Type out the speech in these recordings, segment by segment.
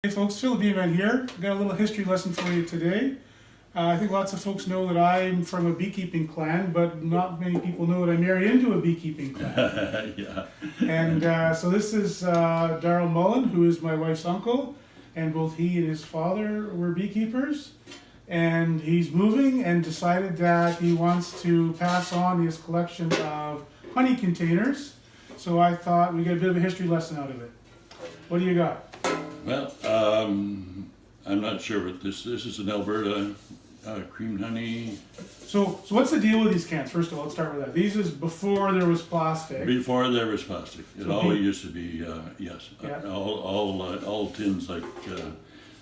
Hey folks, Phil Beeman here. I've got a little history lesson for you today. I think lots of folks know that I'm from a beekeeping clan, but not many people know that I married into a beekeeping clan. Yeah. And so this is Darrell Mullin, who is my wife's uncle, and both he and his father were beekeepers. And he's moving and decided that he wants to pass on his collection of honey containers. So I thought we'd get a bit of a history lesson out of it. What do you got? Well, I'm not sure, but this is an Alberta creamed honey. So what's the deal with these cans? First of all, let's start with that. These is before there was plastic. Before there was plastic, it So always used to be yes. Yeah. All tins like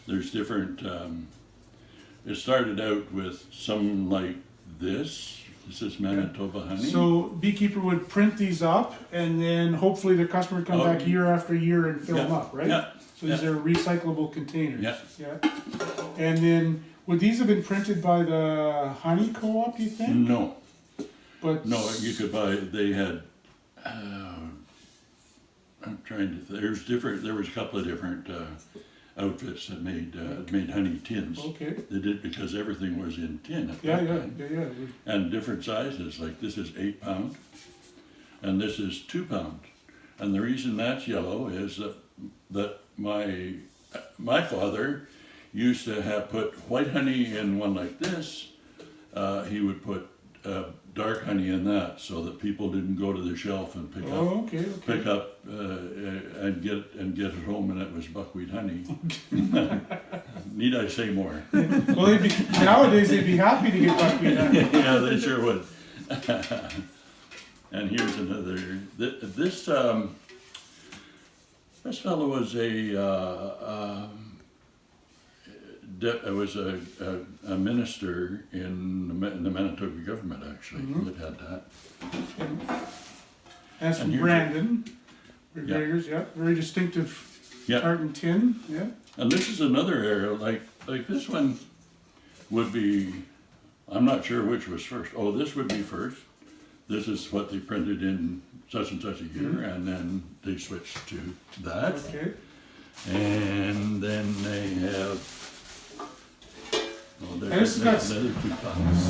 there's different. It started out with some like this. This is Manitoba honey. So beekeeper would print these up, and then hopefully the customer would come back year after year and fill them up, right? Yeah. So these are recyclable containers. Yeah. Yeah. And then would these have been printed by the honey co-op? You think? No. But No, you could buy. They had. I'm trying to. There's different. There was a couple of different outfits that made honey tins. Okay. They did because everything was in tin at Yeah, that yeah, time. yeah. And different sizes. Like this is 8 pound, and this is 2 pound. And the reason that's yellow is that my father used to have put white honey in one like this. He would put dark honey in that, so that people didn't go to the shelf and pick up and get it home, and it was buckwheat honey. Need I say more? Well, nowadays they'd be happy to get buckwheat honey. Yeah, they sure would. And here's another. This fellow was a minister in the Manitoba government, actually. That had that. That's from here's Brandon. Gregors, yeah. Very distinctive tartan tin. Yeah. And this is another area, like this one would be, I'm not sure which was first. Oh, this would be first. This is what they printed in such and such a year, and then they switched to that. Okay. And then they have, this is another 2 pounds.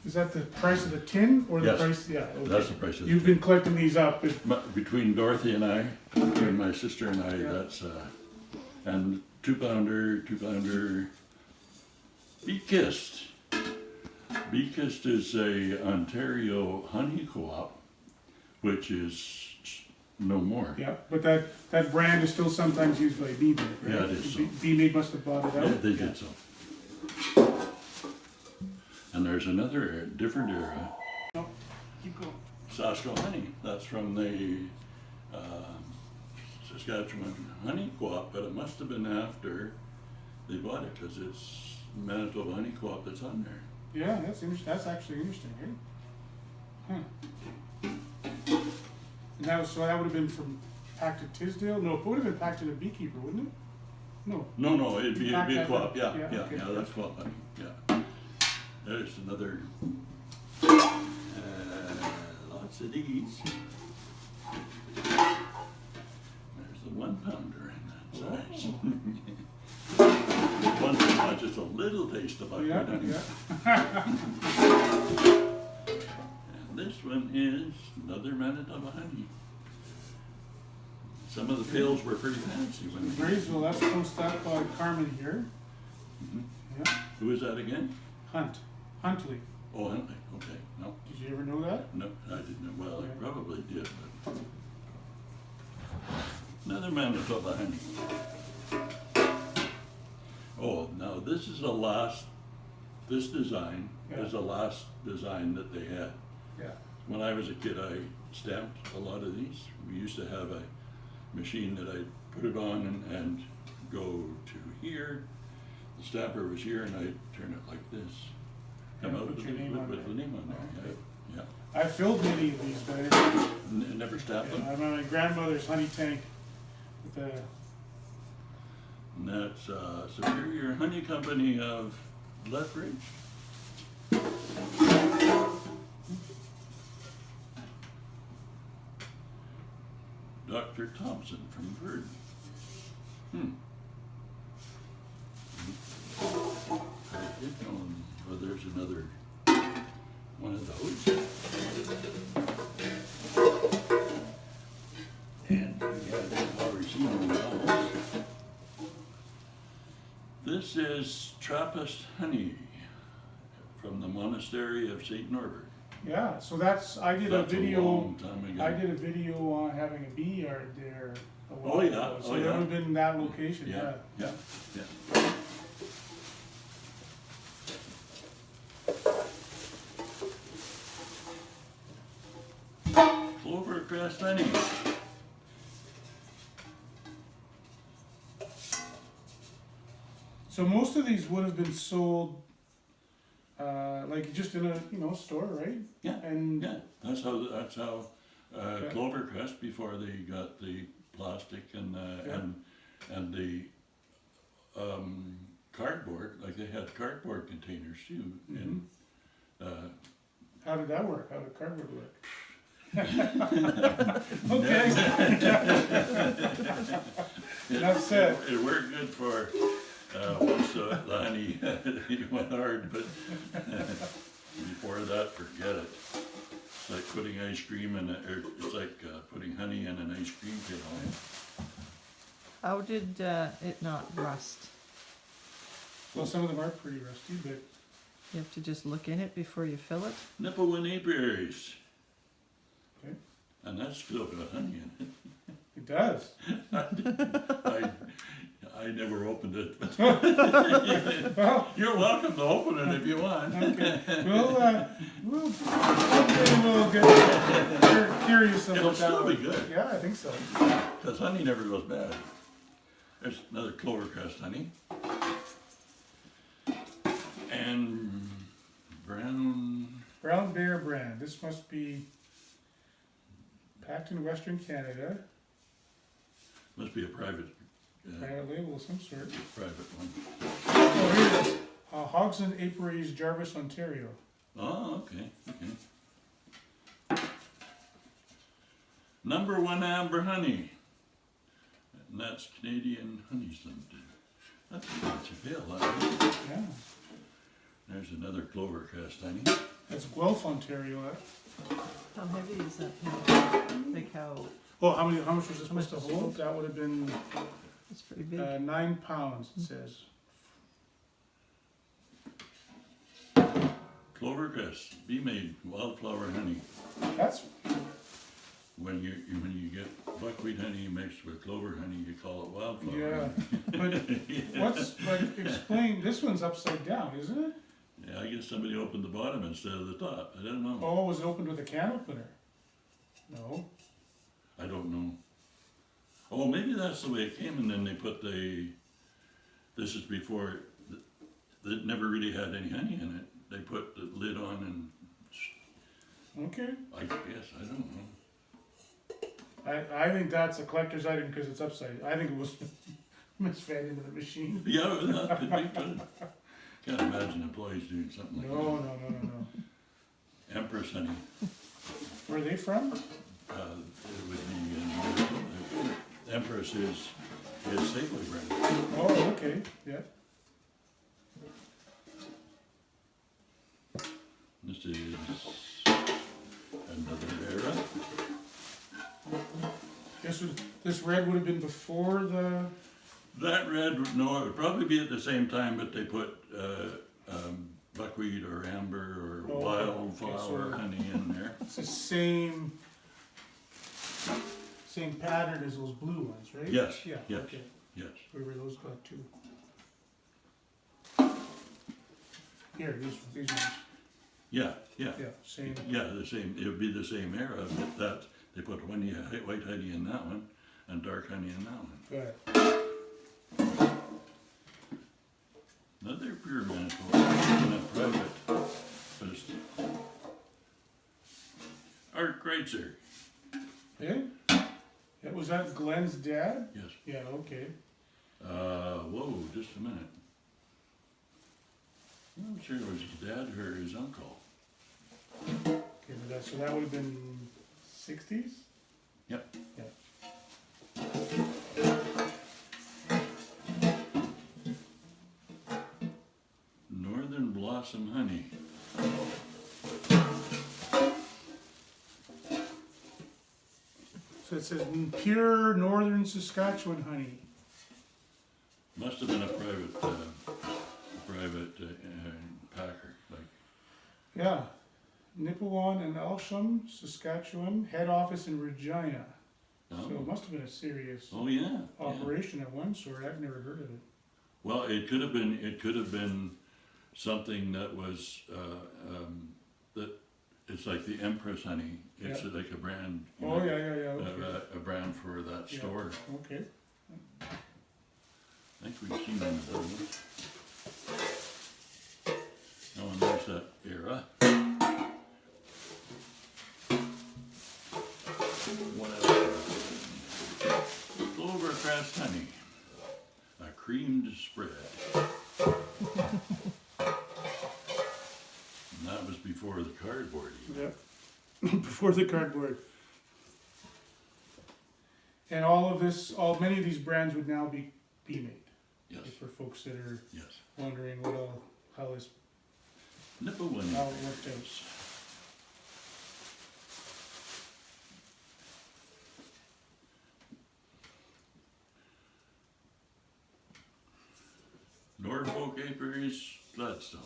Is that the price of the tin or the Yes. price? Yeah. Okay. That's the price of You've been collecting these up. Between Dorothy and I, between my sister and I, that's, and 2 pounder, Beekist. Beekist is a Ontario honey co-op, which is no more. Yeah, but that brand is still sometimes used by Beemead, right? Yeah, it is so. Beemead must have bought it out. Yeah, they did so. And there's another different era. No, keep going. Sasko honey. That's from the Saskatchewan Honey Co-op, but it must have been after they bought it, because it's Manitoba Honey Co-op that's on there. Yeah, that's interesting. That's actually interesting, right? Huh. And that would have been from packed at Tisdale? No, it would have been packed at a Beekeeper, wouldn't it? No. No, it'd be a co-op. Yeah, Yeah, okay. that's co-op honey. Yeah. There's another. Lots of these. There's the 1 pounder in that size. One too much, just a little taste of buckwheat honey. And this one is another Manitoba honey. Some of the pails were pretty fancy when they Graysville, that's close up by Carmen here. Yeah. Who is that again? Huntley. Oh, Huntley. Okay. No. Did you ever know that? No, I didn't. Well, I probably did, but another Manitoba honey. Oh, now this is this design is the last design that they had. Yeah. When I was a kid, I stamped a lot of these. We used to have a machine that I'd put it on and go to here. The stamper was here, and I'd turn it like this. Come out with the name on there. Yeah. I filled many of these, but I Never stamped them. I remember my grandmother's honey tank with the. And that's Superior Honey Company of Lethbridge. Dr. Thompson from Verdon. This is Trappist honey from the monastery of St. Norbert. Yeah, so that's, I did a That's a video, long time ago. I did a video on having a bee yard there a while Oh, yeah, ago. So oh, that yeah. would have been that location, Yeah, yeah. yeah, yeah. Clovercrest honey. So most of these would have been sold, like just in a, store, right? Yeah, And yeah. That's how Clovercrest, before they got the plastic and the cardboard, like they had cardboard containers too. And how did that work? How did cardboard work? Okay. Enough said. It worked good for once the honey went hard, but before that, forget it. It's like putting ice cream in it's like putting honey in an ice cream pail. How did it not rust? Well, some of them are pretty rusty, but You have to just look in it before you fill it? Nipawin apiaries. Okay. And that's still got honey in it. it does. I never opened it. Well, You're welcome to open it if you want. okay. We'll get curious about It'll that still one. be good, Yeah, I think so. because honey never goes bad. There's another clovercrest honey. And Brown Bear brand. This must be packed in Western Canada. must be a private Label of some sort. one. Oh, here it is. Hodgson Apiaries, Jarvis, Ontario. Oh, okay. Number 1 amber honey. And that's Canadian Honey Limited. That's a fancy pail, that is. Yeah. There's another clovercrest honey. That's Guelph, Ontario. How heavy is that thing? Like how, Oh, how much was it How much supposed to does it hold? hold? That would have been it's pretty big. 9 pounds, it says. Clovercrest, bee made wildflower honey. That's, When you get buckwheat honey mixed with clover honey, you call it wildflower yeah. honey. But explain, this one's upside down, isn't it? Yeah, I guess somebody opened the bottom instead of the top. I don't know. Oh, was it opened with a can opener? No. I don't know. Oh, maybe that's the way it came, and then they put this is before, it never really had any honey in it. They put the lid on and, Okay. I guess, I don't know. I think that's a collector's item because it's upside. I think it was misfed into the machine. Yeah, that could be good. Can't imagine employees doing something like No, that. no. Empress honey. Where are they from? It would be, Empress is Safeway brand. Oh, okay, yeah. This is another era. This red would have been before the. That red, no, it would probably be at the same time, but they put buckwheat or amber or Oh, wildflower okay, so- honey in there. It's the same pattern as those blue ones, right? Yes, Yeah. yes. Okay. Yes. Where were those got too? Here, these ones. Yeah, yeah. Yeah, same. Yeah, the same. It would be the same era, but that they put white honey in that one and dark honey in that one. Good. Another pure Manitoba, not private, but it's Art Kreitzer. Yeah. Yeah. Was that Glenn's dad? Yes. Yeah. Okay. Whoa, just a minute. I'm not sure it was his dad or his uncle. Okay. So that would have been 60s. Yep. Yeah. Northern Blossom Honey. So it says pure northern Saskatchewan honey. Must have been a private Yeah, Nipawin and Elsham, Saskatchewan, head office in Regina. So Oh. it must have been a serious Oh, yeah. Yeah. operation of one sort. I've never heard of it. Well, it could have been something that was, that, it's like the Empress honey. It's Yeah. like a brand. you Oh, know, yeah, okay. A brand for that Yeah. store. Okay. I think we've seen one of those. Oh, and there's that era. What else? Clovercrest honey. A creamed spread. And that was before the cardboard even. Yeah. Before the cardboard. And all of this, many of these brands would now be made. Yes, For folks that are yes. wondering how this Nipawin. how it worked out. Norfolk Acres, Gladstone.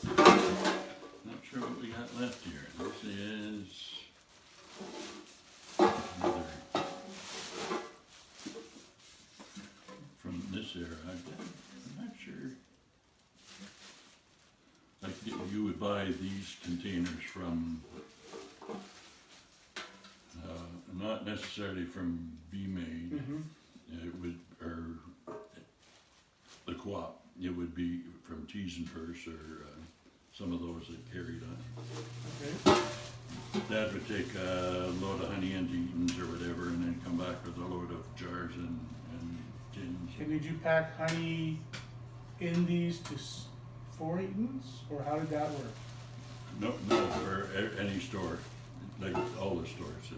Not sure what we got left here. This is another from this era. I'm not sure. Like you would buy these containers from, not necessarily from Be Made. Mm-hmm. It would, or the co-op. It would be from Tees and Purse or some of those that carried on. Okay. Dad would take a load of honey into Eaton's or whatever, and then come back with a load of jars and tins. And did you pack honey in these for Eaton's, or how did that work? No, for any store, like all the stores,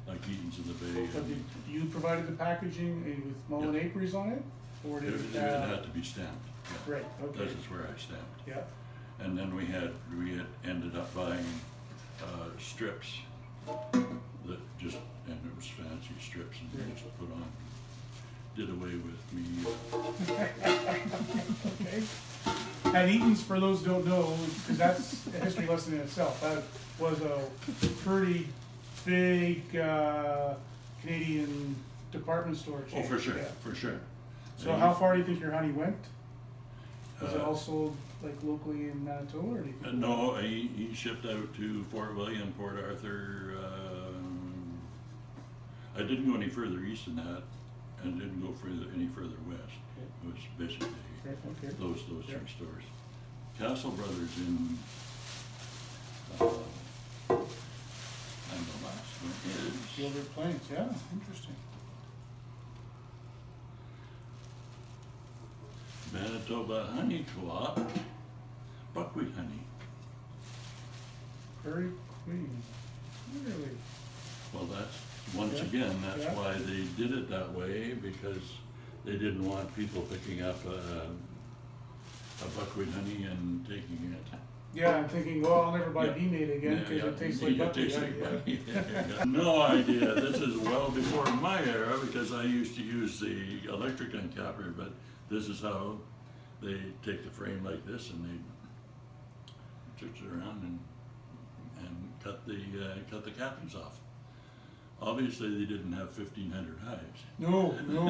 like Eaton's in the Bay. But did you provided the packaging with Mullin Acres on it, or It did had to be stamped. Yeah. Right. Okay. This is where I stamped. Yeah. And then we had ended up buying strips that just, and it was fancy strips and we just put on. Did away with me. Okay. At Eaton's, for those who don't know, because that's a history lesson in itself, that was a pretty big Canadian department store chain. Oh, for sure, Yeah. for sure. So how far do you think your honey went? Was it Uh, all sold like locally in Manitoba, or do you think? No, he shipped out to Fort William, Port Arthur. I didn't go any further east than that, and didn't go any further west. It was basically Okay, okay. those Yeah. three stores. Castle Brothers in, and the last one is Gilbert Plains, yeah, interesting. Manitoba Honey Co-op, buckwheat honey. Prairie Queen, really? Well, that's, once Yeah. again, that's Yeah. why they did it that way, because they didn't want people picking up a buckwheat honey and taking it. Yeah, I'm thinking, well, I'll never buy Yeah. Be Made again because Yeah, it tastes yeah, like it buckwheat. tastes like Yeah, buckwheat. Yeah. No idea, this is well before my era, because I used to use the electric uncapper, but this is how they take the frame like this and they switch it around and cut the cappings off. Obviously, they didn't have 1,500 hives. No, no.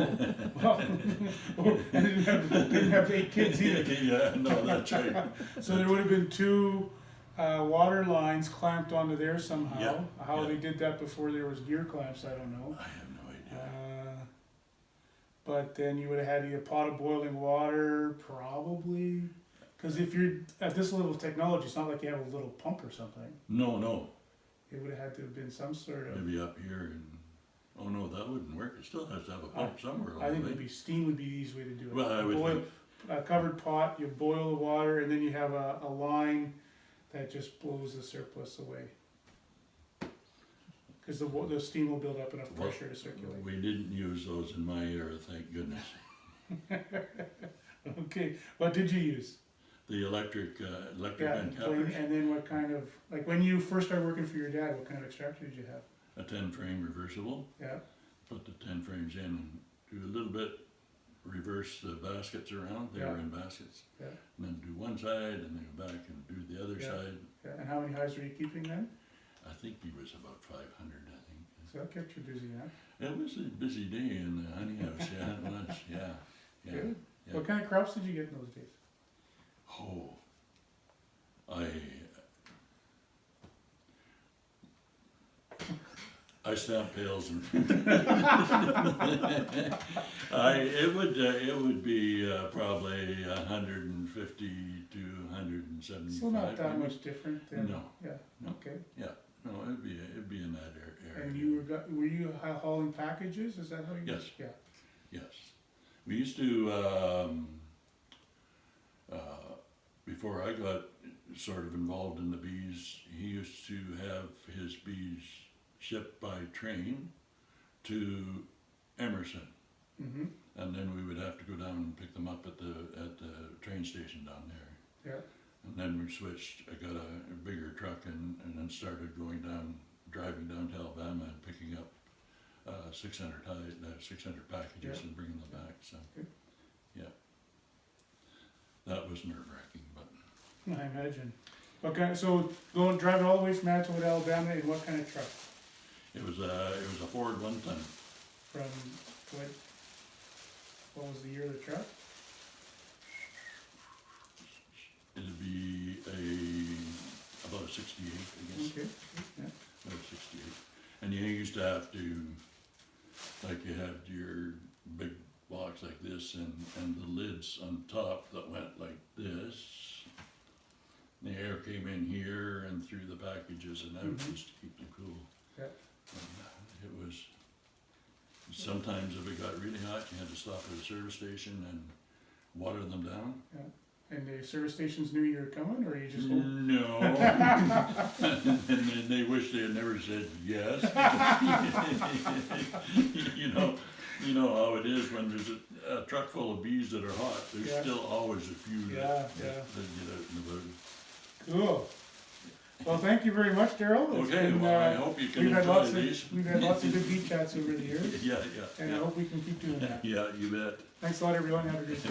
Well, I didn't have 8 kids either. Yeah, no, that's right. So there would have been 2 water lines clamped onto there somehow. Yeah, How yeah. they did that before there was gear clamps, I don't know. I have no idea. But then you would have had a pot of boiling water, probably. Because if you're at this level of technology, it's not like you have a little pump or something. No, It would have had to have been some sort of. maybe up here and, oh no, that wouldn't work. It still has to have a pump somewhere. I think along the way. maybe steam would be the easiest way to do it. Well, I would Boil, think. a covered pot, you boil the water, and then you have a line that just blows the surplus away. Because the steam will build up enough pressure to circulate. We didn't use those in my era, thank goodness. Okay, what did you use? The electric Yeah, uncappers, and then what kind of, like when you first started working for your dad, what kind of extractor did you have? a 10-frame reversible, Yeah, put the 10 frames in and do a little bit, reverse the baskets around, they were Yeah. in baskets. Yeah. And then do one side and then go back and do the other Yeah. side. Yeah, and how many hives were you keeping then? I think he was about 500, I think. So that kept you busy, huh? It was a busy day in the honey house, yeah, it was, yeah, yeah. Good. Yeah. What kind of crops did you get in those days? Oh, I stamped pails and it would be probably 150 to 175. So not that maybe. much different than. No. Yeah, No. okay. Yeah, no, it'd be in that area. And were you hauling packages? Is that how you? Yes. Yeah. Yes, we used to. Before I got sort of involved in the bees, he used to have his bees shipped by train to Emerson, Mm-hmm. and then we would have to go down and pick them up at the train station down there. Yeah. And then we switched. I got a bigger truck and then started driving down to Alabama and picking up 600 packages Yeah. and bringing them back. So, Good. yeah, that was nerve-wracking, but I imagine. So driving all the way from Manitoba to Alabama in what kind of truck? it was a Ford 1-ton. From what was the year of the truck? It'd be about a 68, I guess. Okay. Yeah. About a 68. And you used to have to, like, you had your big box like this and the lids on top that went like this. The air came in here and through the packages and out just to keep them cool. Yeah. And it was, sometimes if it got really hot, you had to stop at a service station and water them down. Yeah. And the service stations knew you were coming, or you just? No. And then they wish they had never said yes. You know how it is when there's a truck full of bees that are hot. There's Yeah. still always a few Yeah, that yeah. get out and about. Cool. Well, thank you very much, Daryl. It's Okay, been, well, I hope you can we've had enjoy lots these. we've had lots of good bee chats over the years, Yeah, and I hope we can keep doing that. yeah, you bet. Thanks a lot, everyone. Have a great day.